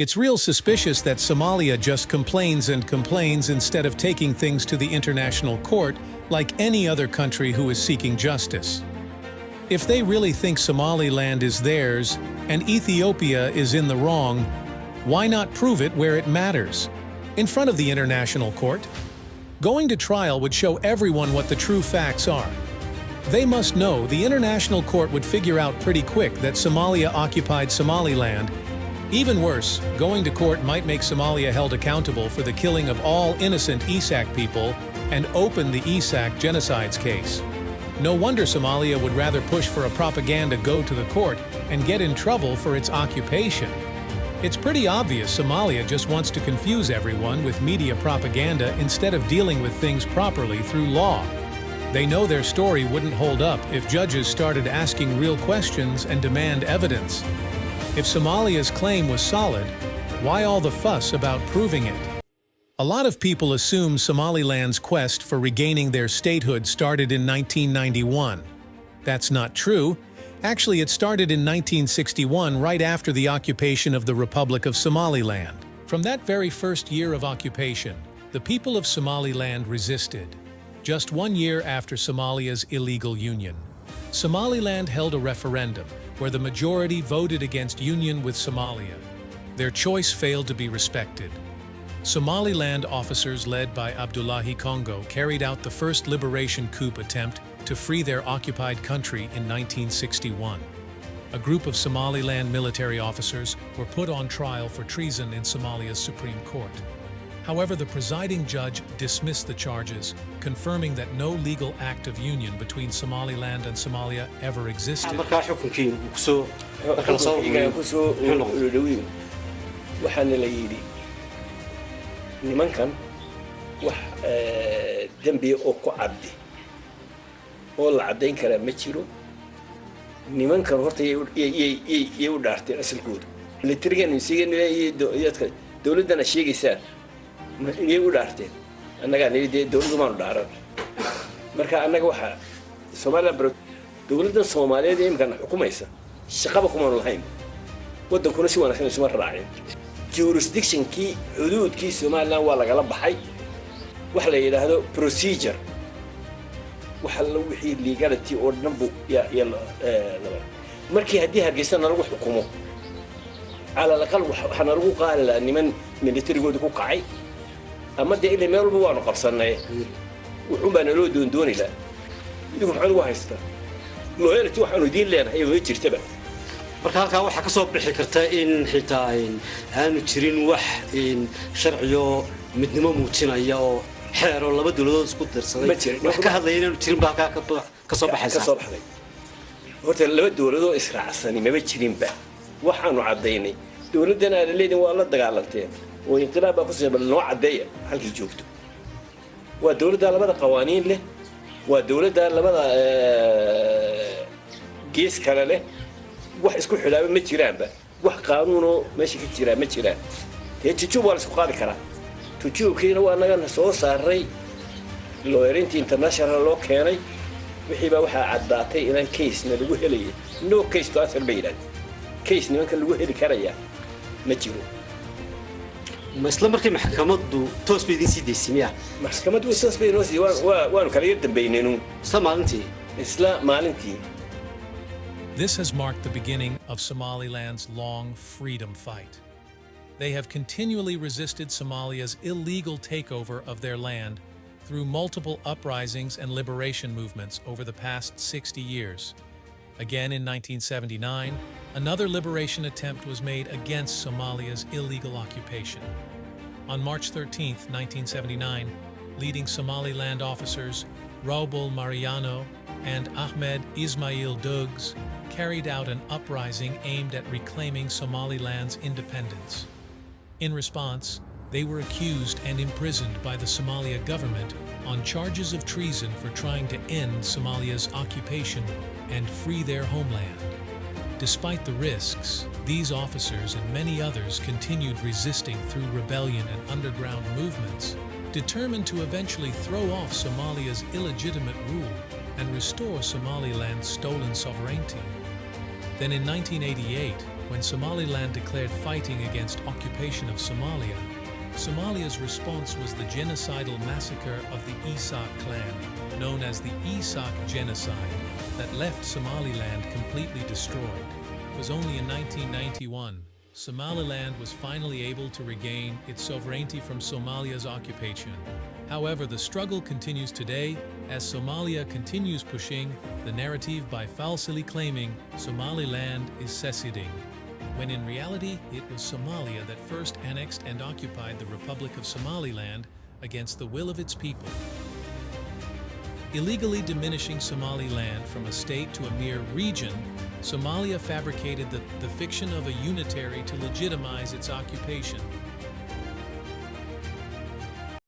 It's real suspicious that Somalia just complains and complains instead of taking things to the international court like any other country who is seeking justice. If they really think Somaliland is theirs and Ethiopia is in the wrong, why not prove it where it matters? In front of the international court? Going to trial would show everyone what the true facts are. They must know the international court would figure out pretty quick that Somalia occupied Somaliland. Even worse, going to court might make Somalia held accountable for the killing of all innocent Isaaq people and open the Isaaq genocides case. No wonder Somalia would rather push for a propaganda go to the court and get in trouble for its occupation. It's pretty obvious Somalia just wants to confuse everyone with media propaganda instead of dealing with things properly through law. They know their story wouldn't hold up if judges started asking real questions and demand evidence. If Somalia's claim was solid, why all the fuss about proving it? A lot of people assume Somaliland's quest for regaining their statehood started in 1991. That's not true. Actually, it started in 1961, right after the occupation of the Republic of Somaliland. From that very first year of occupation, the people of Somaliland resisted. Just 1 year after Somalia's illegal union, Somaliland held a referendum where the majority voted against union with Somalia. Their choice failed to be respected. Somaliland officers led by Abdullahi Congo carried out the first liberation coup attempt to free their occupied country in 1961. A group of Somaliland military officers were put on trial for treason in Somalia's Supreme Court. However, the presiding judge dismissed the charges, confirming that no legal act of union between Somaliland and Somalia ever existed. nimankan wax dambi oo ku cabdi oo la cadeyn kara ma jiro nimankan horta ay u dhaarteen asalkooda militarigan isiga dawladana sheegaysaa inay u dhaarteen annaga dawladdu ma dhaaran marka annaga waxa Soomaaliland dawladda Soomaaliyeed ee imkan xukumaysa shaqaba kuma lahayn wadankuna si wanaagsan isma raacin jurisdiction kii xuduudkii Soomaaliland waa laga la baxay wax la yiraahdo procedure waxa la wixii legality oo dhanbu ya markii hadii Hargeysa lagu xukumo على الأقل وحنا نروح قال لأن من يتريقوا دكوا قعي أما ده اللي ما يربوا عنو قبصنا وحبنا لو دون لا يقول حلو هايستا لو يرتي وحنا دين لنا هي ويجي تبع marka halka waxa ka soo bixi karta in xitaa aanu jirin wax in sharciyo midnimo muujinaya oo xeero laba dawladood isku dirsaday wax ka hadlayeen inuu jirin baa ka soo baxaysa horta laba dawladood israacsan ma jirin ba waxaanu cadeynay dawladana ay leedin waa la dagaalanteen oo inqilaab ku saabsan noo cadeeya halkii joogto waa dawladda labada qawaaniin leh waa dawladda labada gees kale leh wax isku xilaabo ma jiraanba wax qaanuun oo meesha ka jira ma jiraan tijoob waa isku qaadi kara tijoobkiina waa naga soo saaray lawyeerinta international loo keenay wixii baa waxa cadaatay inaan case na lagu helay no case to asal bayran case nimanka lagu heli karaya ma jiro مثل مركي محكمة توس بيدين سيدي سميع محكمة توس بيدين سيدي وانو كلير دنبينينو سمالنتي إسلا مالنتي. This has marked the beginning of Somaliland's long freedom fight. They have continually resisted Somalia's illegal takeover of their land through multiple uprisings and liberation movements over the past 60 years. Again in 1979, another liberation attempt was made against Somalia's illegal occupation. On March 13, 1979, leading Somaliland officers Raubul Mariano and Ahmed Ismail Dugs carried out an uprising aimed at reclaiming Somaliland's independence. In response, they were accused and imprisoned by the Somalia government on charges of treason for trying to end Somalia's occupation and free their homeland. Despite the risks, these officers and many others continued resisting through rebellion and underground movements, determined to eventually throw off Somalia's illegitimate rule and restore Somaliland's stolen sovereignty. Then in 1988, When Somaliland declared fighting against occupation of Somalia, Somalia's response was the genocidal massacre of the Isaaq clan, known as the Isaaq Genocide, that left Somaliland completely destroyed. It was only in 1991 Somaliland was finally able to regain its sovereignty from Somalia's occupation. However, the struggle continues today as Somalia continues pushing the narrative by falsely claiming Somaliland is seceding, when in reality it was Somalia that first annexed and occupied the Republic of Somaliland against the will of its people. Illegally diminishing Somaliland from a state to a mere region, Somalia fabricated the fiction of a unitary to legitimize its occupation.